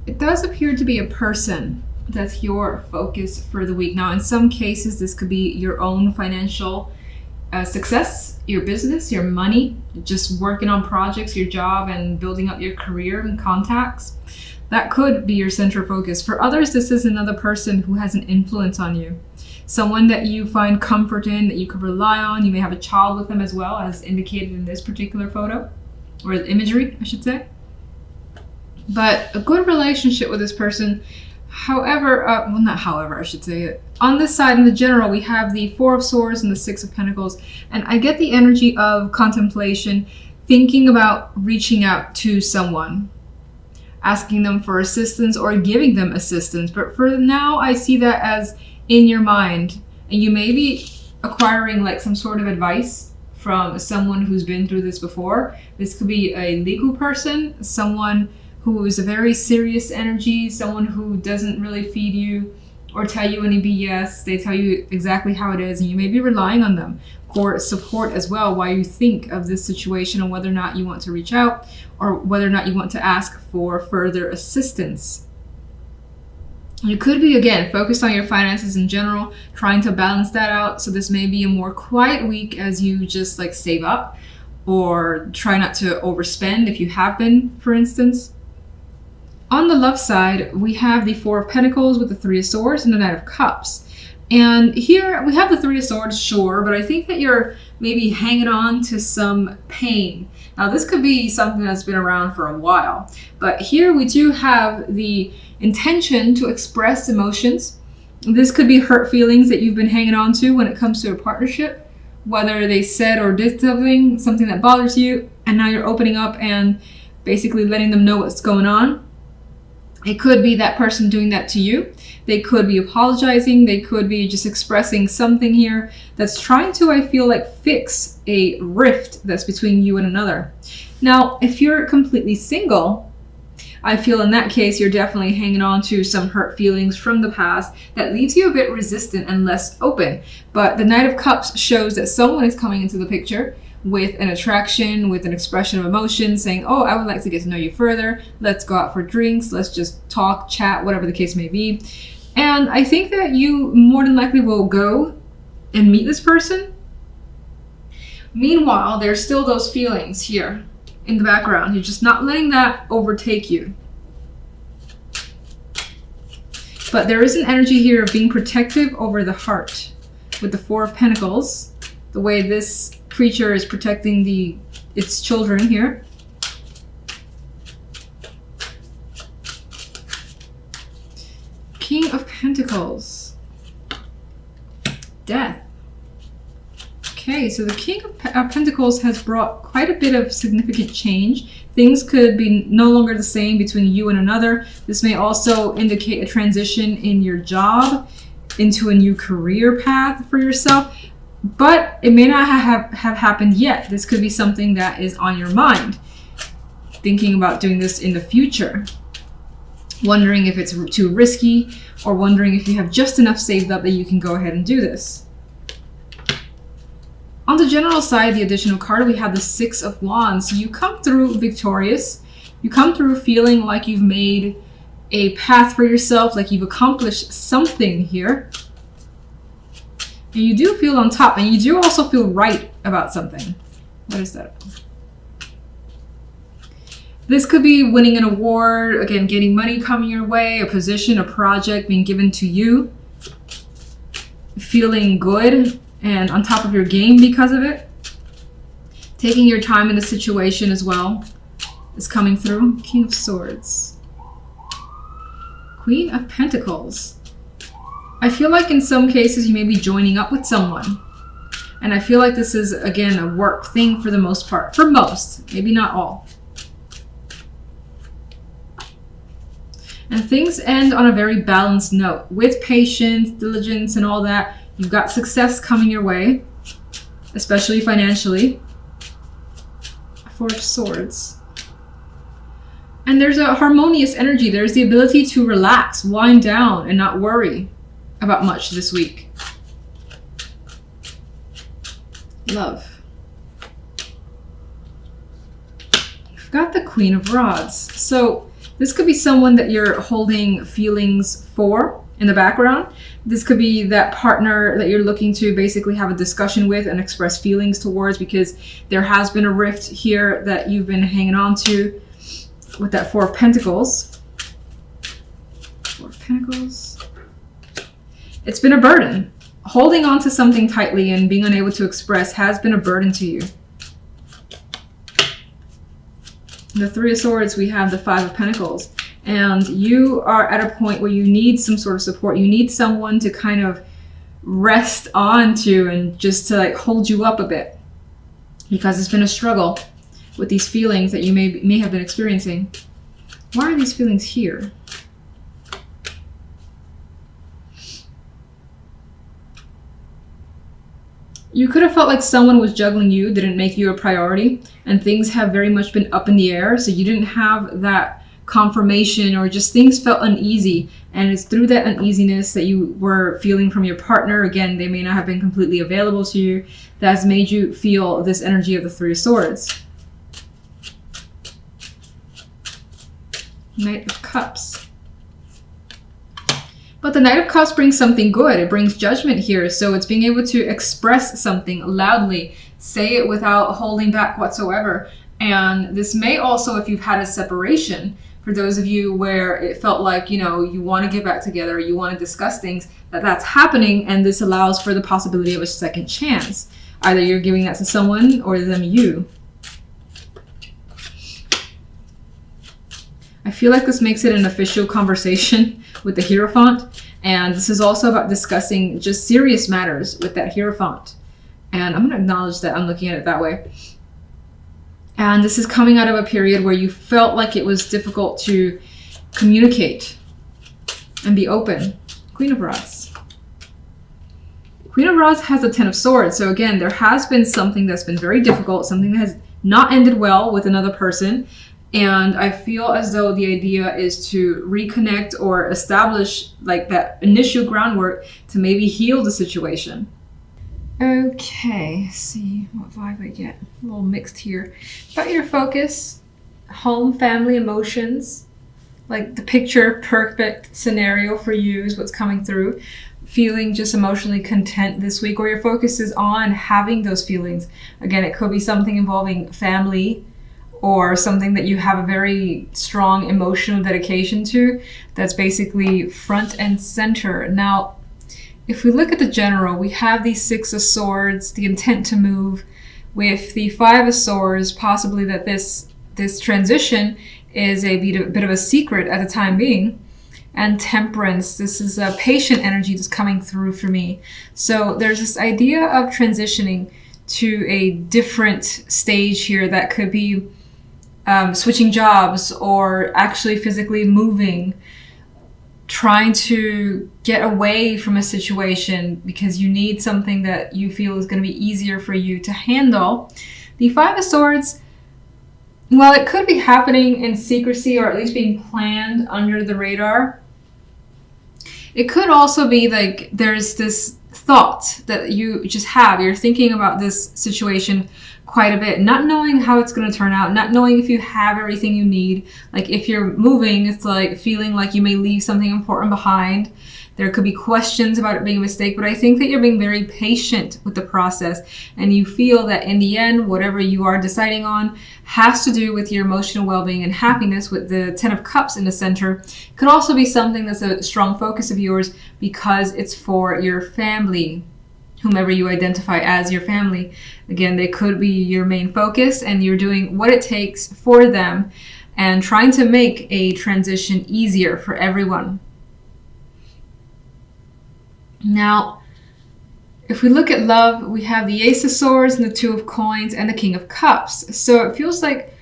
It does appear to be a person that's your focus for the week. Now, in some cases, this could be your own financial success, your business, your money, just working on projects, your job, and building up your career and contacts. That could be your central focus. For others, this is another person who has an influence on you. Someone that you find comfort in, that you could rely on. You may have a child with them as well, as indicated in this particular photo, or imagery, I should say. But a good relationship with this person. However, well, not however, I should say it. On this side, in the general, we have the Four of Swords and the Six of Pentacles. And I get the energy of contemplation, thinking about reaching out to someone, asking them for assistance or giving them assistance. But for now, I see that as in your mind. And you may be acquiring like some sort of advice from someone who's been through this before. This could be a legal person, someone who is a very serious energy, someone who doesn't really feed you or tell you any BS. They tell you exactly how it is, and you may be relying on them for support as well while you think of this situation and whether or not you want to reach out or whether or not you want to ask for further assistance. You could be, again, focused on your finances in general, trying to balance that out. So this may be a more quiet week as you just like save up or try not to overspend if you have been, for instance. On the love side, we have the Four of Pentacles with the Three of Swords and the Knight of Cups. And here we have the Three of Swords, sure, but I think that you're maybe hanging on to some pain. Now, this could be something that's been around for a while, but here we do have the intention to express emotions. This could be hurt feelings that you've been hanging on to when it comes to a partnership, whether they said or did something that bothers you, and now you're opening up and basically letting them know what's going on. It could be that person doing that to you. They could be apologizing. They could be just expressing something here that's trying to, I feel like, fix a rift that's between you and another. Now, if you're completely single, I feel in that case, you're definitely hanging on to some hurt feelings from the past that leaves you a bit resistant and less open. But the Knight of Cups shows that someone is coming into the picture with an attraction, with an expression of emotion, saying, oh, I would like to get to know you further. Let's go out for drinks. Let's just talk, chat, whatever the case may be. And I think that you more than likely will go and meet this person. Meanwhile, there's still those feelings here in the background. You're just not letting that overtake you. But there is an energy here of being protective over the heart with the Four of Pentacles, the way this creature is protecting its children here. King of Pentacles. Death. Okay, so the King of Pentacles has brought quite a bit of significant change. Things could be no longer the same between you and another. This may also indicate a transition in your job into a new career path for yourself. But it may not have happened yet. This could be something that is on your mind. Thinking about doing this in the future. Wondering if it's too risky, or wondering if you have just enough saved up that you can go ahead and do this. On the general side, the additional card, we have the Six of Wands. So you come through victorious. You come through feeling like you've made a path for yourself, like you've accomplished something here. And you do feel on top, and you do also feel right about something. What is that? This could be winning an award, again, getting money coming your way, a position, a project being given to you, feeling good and on top of your game because of it. Taking your time in a situation as well is coming through. King of Swords. Queen of Pentacles. I feel like in some cases you may be joining up with someone. And I feel like this is, again, a work thing for the most part. For most, maybe not all. And things end on a very balanced note. With patience, diligence, and all that, you've got success coming your way, especially financially. Four of Swords. And there's a harmonious energy. There's the ability to relax, wind down, and not worry about much this week. Love. I've got the Queen of Rods. So This could be someone that you're holding feelings for in the background. This could be that partner that you're looking to basically have a discussion with and express feelings towards, because there has been a rift here that you've been hanging on to with that Four of Pentacles. Four of Pentacles. It's been a burden. Holding on to something tightly and being unable to express has been a burden to you. The Three of Swords, we have the Five of Pentacles. And you are at a point where you need some sort of support. You need someone to kind of rest onto and just to like hold you up a bit. Because it's been a struggle with these feelings that you may have been experiencing. Why are these feelings here? You could have felt like someone was juggling you, didn't make you a priority, and things have very much been up in the air, so you didn't have that confirmation, or just things felt uneasy, and it's through that uneasiness that you were feeling from your partner. Again, they may not have been completely available to you, that has made you feel this energy of the Three of Swords. Knight of Cups. But the Knight of Cups brings something good. It brings judgment here. So it's being able to express something loudly, say it without holding back whatsoever. And this may also, if you've had a separation, for those of you where it felt like, you know, you want to get back together, you want to discuss things, that's happening. And this allows for the possibility of a second chance. Either you're giving that to someone or them you. I feel like this makes it an official conversation with the Hierophant. And this is also about discussing just serious matters with that Hierophant. And I'm going to acknowledge that I'm looking at it that way. And this is coming out of a period where you felt like it was difficult to communicate and be open. Queen of Rods. Queen of Rods has the Ten of Swords. So again, there has been something that's been very difficult, something that has not ended well with another person. And I feel as though the idea is to reconnect or establish like that initial groundwork to maybe heal the situation. Okay, let's see what vibe I get. A little mixed here. About your focus, home, family, emotions. Like the picture perfect scenario for you is what's coming through. Feeling just emotionally content this week, or your focus is on having those feelings. Again, it could be something involving family, or something that you have a very strong emotional dedication to, that's basically front and center. Now, if we look at the general, we have the Six of Swords, the intent to move, with the Five of Swords, possibly that this transition is a bit of a secret at the time being. And Temperance, this is a patient energy that's coming through for me. So there's this idea of transitioning to a different stage here that could be switching jobs, or actually physically moving, trying to get away from a situation because you need something that you feel is going to be easier for you to handle. The Five of Swords, well, it could be happening in secrecy, or at least being planned under the radar. It could also be like there's this thought that you just have. You're thinking about this situation quite a bit, not knowing how it's going to turn out, not knowing if you have everything you need. Like if you're moving, it's like feeling like you may leave something important behind. There could be questions about it being a mistake, but I think that you're being very patient with the process, and you feel that in the end, whatever you are deciding on has to do with your emotional well-being and happiness, with the Ten of Cups in the center. It could also be something that's a strong focus of yours because it's for your family, whomever you identify as your family. Again, they could be your main focus, and you're doing what it takes for them and trying to make a transition easier for everyone. Now, if we look at love, we have the Ace of Swords and the Two of Coins and the King of Cups. So it feels like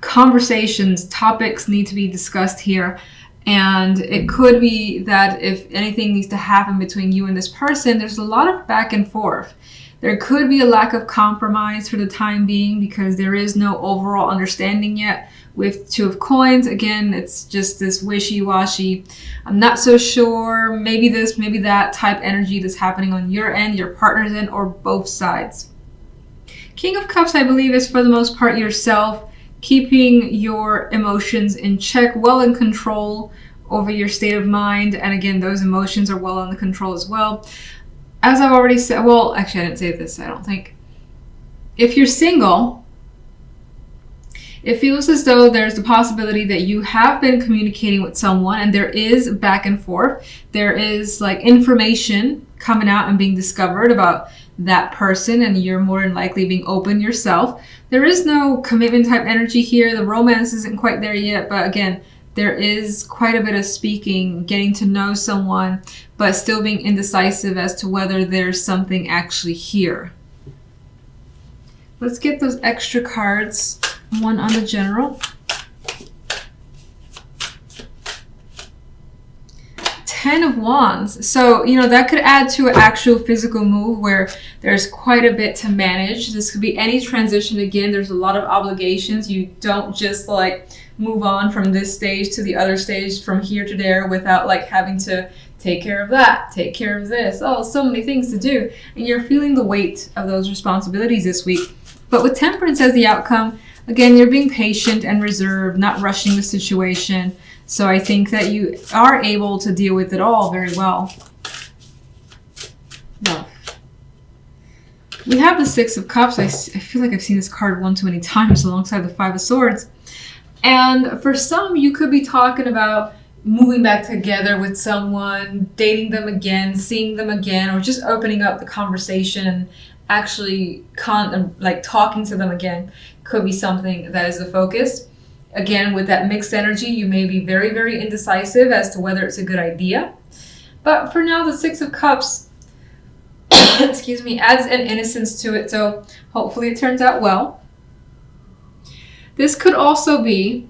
conversations, topics need to be discussed here. And it could be that if anything needs to happen between you and this person, there's a lot of back and forth. There could be a lack of compromise for the time being because there is no overall understanding yet. With Two of Coins, again, it's just this wishy-washy, I'm not so sure, maybe this, maybe that type energy that's happening on your end, your partner's end, or both sides. King of Cups, I believe, is for the most part yourself keeping your emotions in check, well in control over your state of mind. And again, those emotions are well under control as well. As I've already said, well, actually, I didn't say this, I don't think. If you're single, it feels as though there's the possibility that you have been communicating with someone and there is back and forth. There is like information coming out and being discovered about that person, and you're more than likely being open yourself. There is no commitment type energy here. The romance isn't quite there yet, but again, there is quite a bit of speaking, getting to know someone, but still being indecisive as to whether there's something actually here. Let's get those extra cards. One on the general. 10 of Wands. So, that could add to an actual physical move where there's quite a bit to manage. This could be any transition. Again, there's a lot of obligations. You don't just like move on from this stage to the other stage, from here to there, without like having to take care of that, take care of this. Oh, so many things to do. And you're feeling the weight of those responsibilities this week. But with Temperance as the outcome, again, you're being patient and reserved, not rushing the situation. So I think that you are able to deal with it all very well. Love. We have the Six of Cups. I feel like I've seen this card one too many times alongside the Five of Swords. And for some, you could be talking about moving back together with someone, dating them again, seeing them again, or just opening up the conversation, actually talking to them again. Could be something that is the focus. Again, with that mixed energy, you may be very, very indecisive as to whether it's a good idea. But for now, the Six of Cups, excuse me, adds an innocence to it. So hopefully it turns out well. This could also be,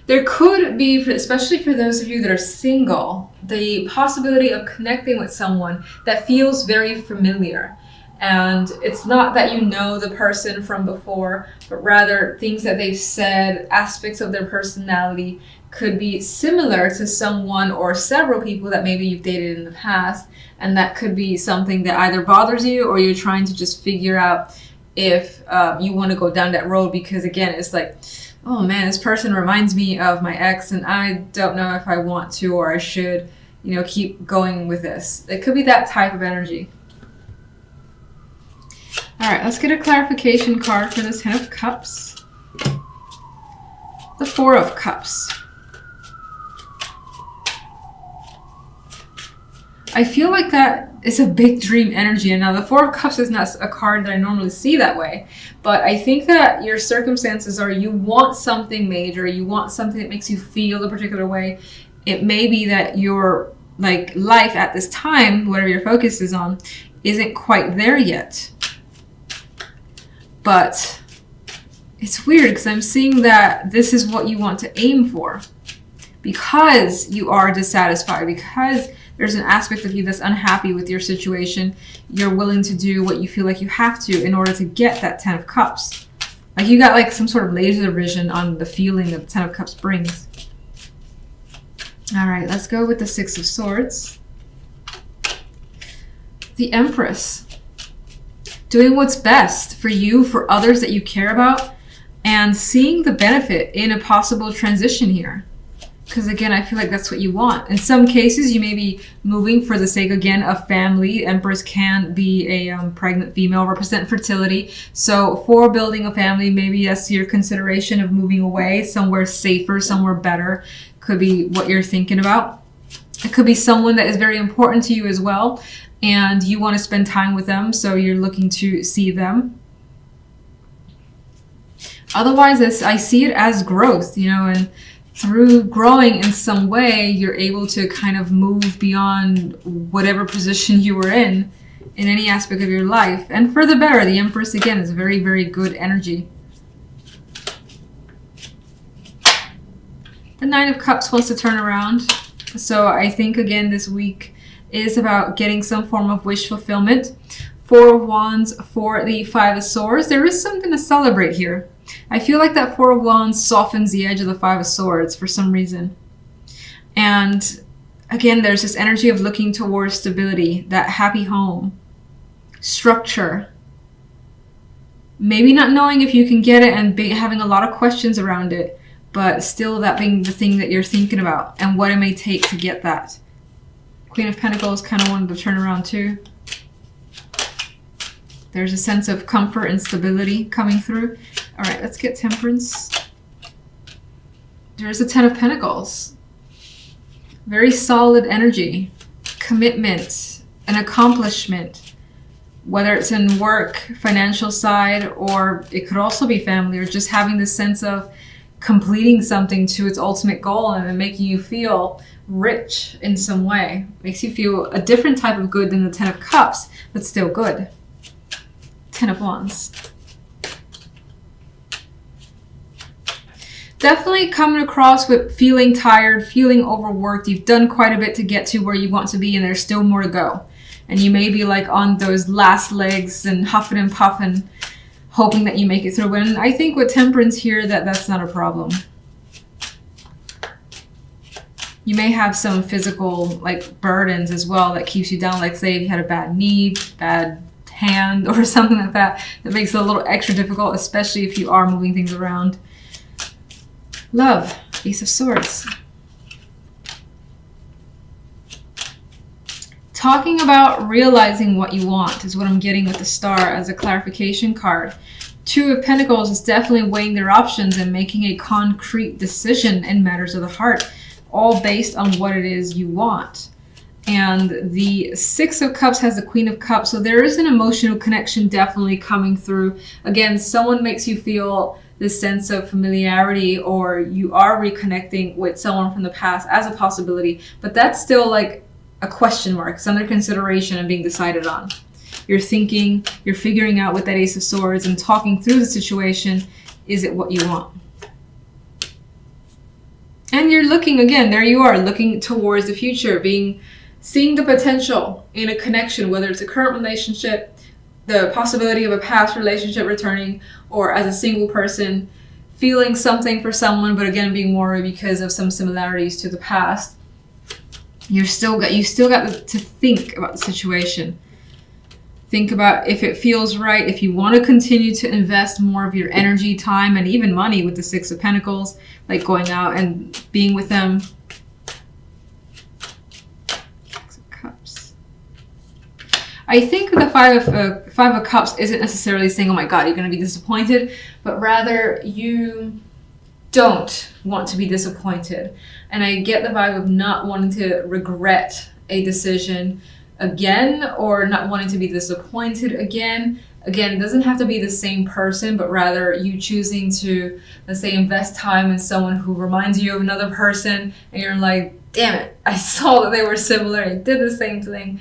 there could be, especially for those of you that are single, the possibility of connecting with someone that feels very familiar. And it's not that you know the person from before, but rather things that they've said, aspects of their personality could be similar to someone or several people that maybe you've dated in the past. And that could be something that either bothers you or you're trying to just figure out if you want to go down that road. Because again, it's like, oh man, this person reminds me of my ex and I don't know if I want to or I should, keep going with this. It could be that type of energy. All right, let's get a clarification card for this Ten of Cups. The Four of Cups. I feel like that is a big dream energy. And now the Four of Cups is not a card that I normally see that way. But I think that your circumstances are you want something major. You want something that makes you feel a particular way. It may be that your life at this time, whatever your focus is on, isn't quite there yet. But it's weird because I'm seeing that this is what you want to aim for. Because you are dissatisfied, because there's an aspect of you that's unhappy with your situation, you're willing to do what you feel like you have to in order to get that Ten of Cups. Like you got some sort of laser vision on the feeling that the Ten of Cups brings. All right, let's go with the Six of Swords. The Empress. Doing what's best for you, for others that you care about, and seeing the benefit in a possible transition here. Because again, I feel like that's what you want. In some cases, you may be moving for the sake, again, of family. Empress can be a pregnant female, represent fertility. So for building a family, maybe that's your consideration of moving away, somewhere safer, somewhere better. Could be what you're thinking about. It could be someone that is very important to you as well, and you want to spend time with them, so you're looking to see them. Otherwise, I see it as growth, and through growing in some way, you're able to kind of move beyond whatever position you were in any aspect of your life. And for the better. The Empress, again, is very, very good energy. The Nine of Cups wants to turn around. So I think, again, this week is about getting some form of wish fulfillment. Four of Wands for the Five of Swords. There is something to celebrate here. I feel like that Four of Wands softens the edge of the Five of Swords for some reason. And again, there's this energy of looking towards stability, that happy home, structure. Maybe not knowing if you can get it and having a lot of questions around it, but still that being the thing that you're thinking about and what it may take to get that. Queen of Pentacles kind of wanted to turn around too. There's a sense of comfort and stability coming through. All right, let's get Temperance. There's a Ten of Pentacles. Very solid energy, commitment, an accomplishment, whether it's in work, financial side, or it could also be family, or just having this sense of completing something to its ultimate goal and making you feel rich in some way. Makes you feel a different type of good than the Ten of Cups, but still good. Ten of Wands. Definitely coming across with feeling tired, feeling overworked. You've done quite a bit to get to where you want to be, and there's still more to go. And you may be like on those last legs and huffing and puffing, hoping that you make it through. And I think with Temperance here, that's not a problem. You may have some physical like burdens as well that keeps you down. Like say if you had a bad knee, bad hand, or something like that, that makes it a little extra difficult, especially if you are moving things around. Love, Ace of Swords. Talking about realizing what you want is what I'm getting with the Star as a clarification card. Two of Pentacles is definitely weighing their options and making a concrete decision in matters of the heart, all based on what it is you want. And the Six of Cups has the Queen of Cups, so there is an emotional connection definitely coming through. Again, someone makes you feel this sense of familiarity, or you are reconnecting with someone from the past as a possibility, but that's still like a question mark. It's under consideration and being decided on. You're thinking, you're figuring out with that Ace of Swords and talking through the situation, is it what you want? And you're looking, again, there you are, looking towards the future, seeing the potential in a connection, whether it's a current relationship, the possibility of a past relationship returning, or as a single person, feeling something for someone, but again, being worried because of some similarities to the past. You still got to think about the situation. Think about if it feels right, if you want to continue to invest more of your energy, time, and even money with the Six of Pentacles, like going out and being with them. Six of Cups. I think the Five of Cups isn't necessarily saying, oh my God, you're going to be disappointed, but rather you don't want to be disappointed. And I get the vibe of not wanting to regret a decision again, or not wanting to be disappointed again. Again, it doesn't have to be the same person, but rather you choosing to, let's say, invest time in someone who reminds you of another person, and you're like, damn it, I saw that they were similar, I did the same thing.